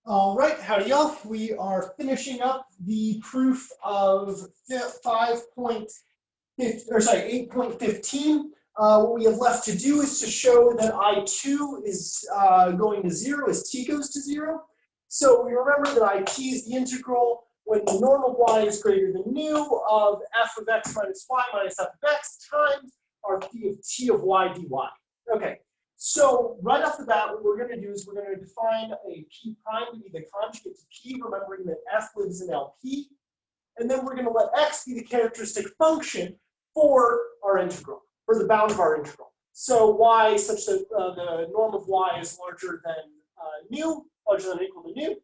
All right, howdy y'all. We are finishing up the proof of 8.15. What we have left to do is to show that I2 is going to 0 as t goes to 0. So we remember that IT is the integral when the norm of y is greater than nu of f of x minus y minus f of x times our phi of t of y dy. Okay. So right off the bat, what we're going to do is we're going to define a p prime to be the conjugate to p, remembering that f lives in LP. And then we're going to let x be the characteristic function for our integral, for the bound of our integral. So y such that the norm of y is larger than nu, larger than or equal to nu.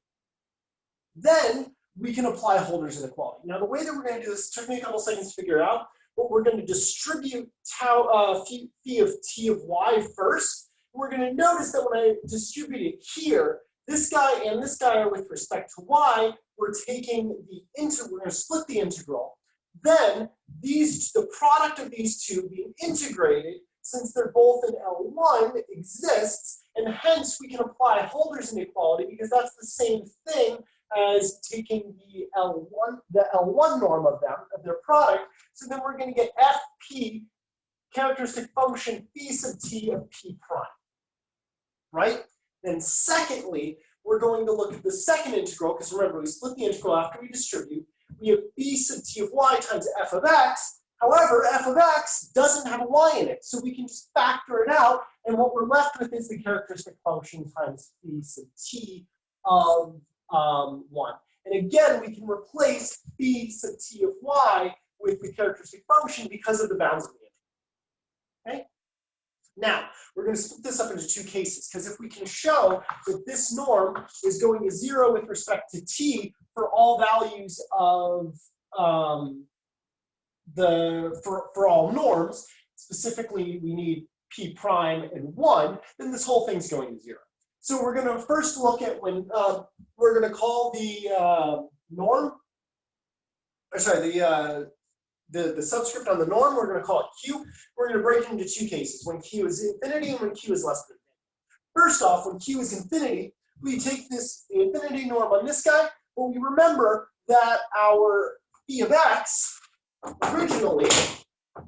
Then we can apply Holder's inequality. Now the way that we're going to do this took me a couple seconds to figure out. But we're going to distribute phi of t of y first. We're going to notice that when I distribute it here, this guy and this guy are with respect to y. We're taking the we're going to split the integral. Then the product of these two being integrated, since they're both in L1, exists, and hence we can apply Holder's inequality because that's the same thing as taking the L1 norm of their product. So then we're going to get FP, characteristic function phi sub t of p prime, right? Then secondly, we're going to look at the second integral, because remember, we split the integral after we distribute. We have phi sub t of y times f of x. However, f of x doesn't have a y in it, so we can just factor it out, and what we're left with is the characteristic function times phi sub t of 1. And again, we can replace phi sub t of y with the characteristic function because of the bounds of the integral. Okay? Now, we're going to split this up into two cases, because if we can show that this norm is going to 0 with respect to t for all values of for all norms, specifically we need p prime and 1, then this whole thing's going to 0. So we're going to first look at when we're going to call the norm, or sorry, the subscript on the norm, we're going to call it q. We're going to break it into two cases, when q is infinity and when q is less than infinity. First off, when q is infinity, we take the infinity norm on this guy, but we remember that our phi of x originally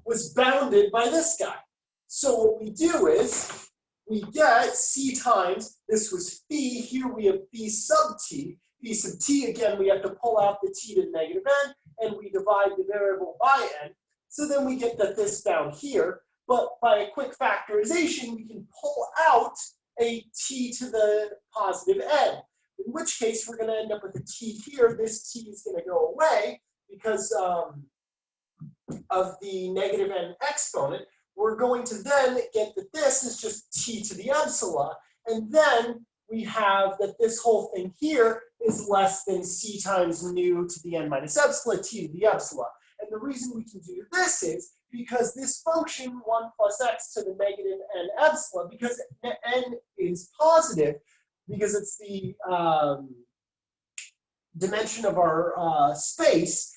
was bounded by this guy. So what we do is we get c times, this was phi, here we have phi sub t. Phi sub t, again, we have to pull out the t to the negative n, and we divide the variable by n. So then we get that this down here, but by a quick factorization, we can pull out a t to the positive n. In which case, we're going to end up with a t here. This t is going to go away because of the negative n exponent. We're going to then get that this is just t to the epsilon, and then we have that this whole thing here is less than c times nu to the n minus epsilon, t to the epsilon. And the reason we can do this is because this function 1 plus x to the negative n epsilon, because n is positive, because it's the dimension of our space,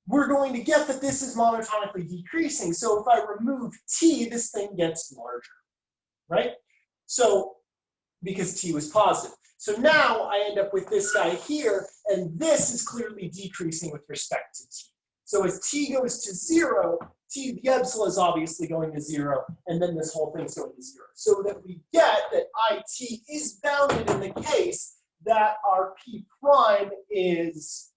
we're going to get that this is monotonically decreasing. So if I remove t, this thing gets larger, right? So, because t was positive. So now I end up with this guy here, and this is clearly decreasing with respect to t. So as t goes to 0, the epsilon is obviously going to 0, and then this whole thing's going to 0. So that we get that it is bounded in the case that our p prime is,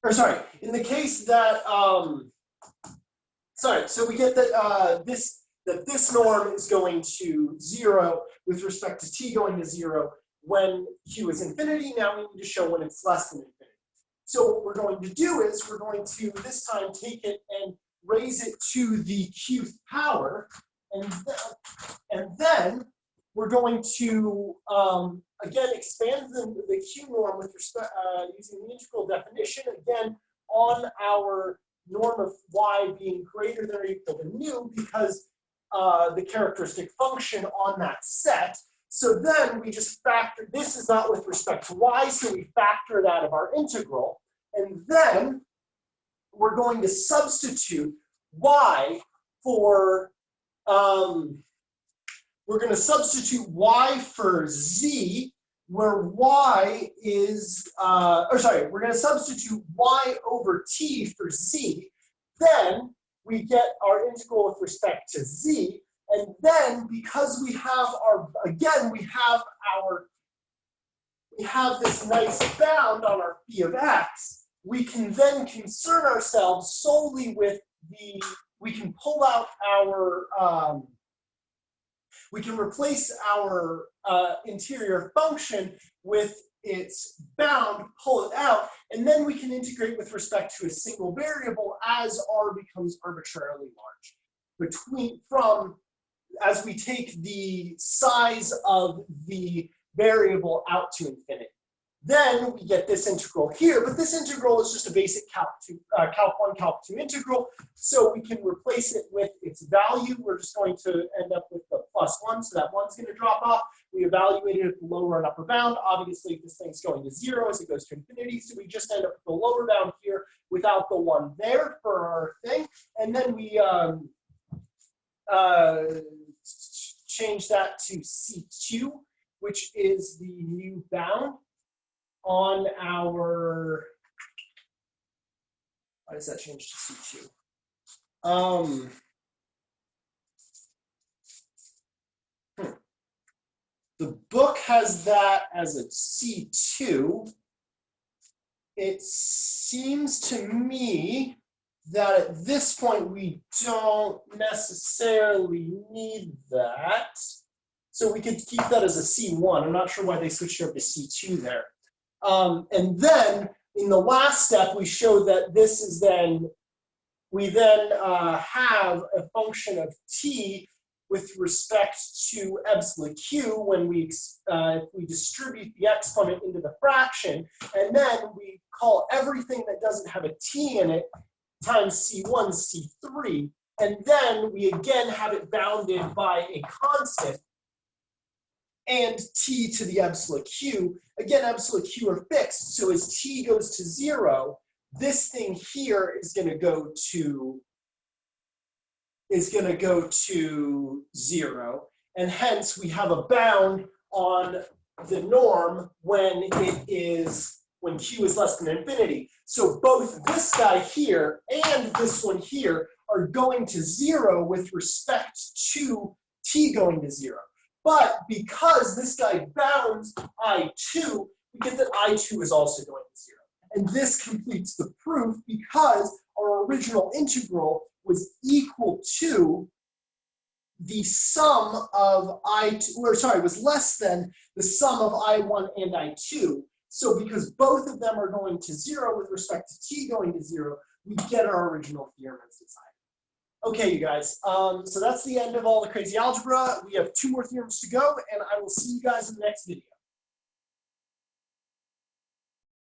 or sorry, in the case that, so we get that this norm is going to 0 with respect to t going to 0 when q is infinity. Now we need to show when it's less than infinity. So what we're going to do is we're going to this time take it and raise it to the qth power, and then we're going to again expand the q norm with respect using the integral definition again on our norm of y being greater than or equal to nu, because the characteristic function on that set. So then we just factor, this is not with respect to y, so we factor it out of our integral. And then we're going to substitute y for we're going to substitute y for z, where y is, we're going to substitute y over t for z. Then we get our integral with respect to z. And then because we have we have this nice bound on our phi of x, we can then concern ourselves solely with we can pull out our, we can replace our interior function with its bound, pull it out, and then we can integrate with respect to a single variable as r becomes arbitrarily large. As we take the size of the variable out to infinity. Then we get this integral here, but this integral is just a basic Calc 1, Calc 2 integral, so we can replace it with its value. We're just going to end up with the +1, so that 1's going to drop off. We evaluated it at the lower and upper bound. Obviously, this thing's going to 0 as it goes to infinity, so we just end up with the lower bound here without the 1 there for our thing. And then we change that to C2, which is the new bound on our, why does that change to C2? The book has that as a C2. It seems to me that at this point we don't necessarily need that. So we could keep that as a C1. I'm not sure why they switched over to C2 there. And then in the last step, we show that this is then, we then have a function of t with respect to epsilon q when if we distribute the exponent into the fraction, and then we call everything that doesn't have a t in it times C1, C3, and then we again have it bounded by a constant and t to the epsilon q. Again, epsilon q are fixed, so as t goes to 0, this thing here is going to go to 0, and hence we have a bound on the norm when q is less than infinity. So both this guy here and this one here are going to 0 with respect to t going to 0. But because this guy bounds I2, we get that I2 is also going to 0. And this completes the proof because our original integral was equal to the sum of was less than the sum of I1 and I2. So because both of them are going to 0 with respect to t going to 0, we get our original theorem as decided. Okay, you guys, so that's the end of all the crazy algebra. We have 2 more theorems to go, and I will see you guys in the next video.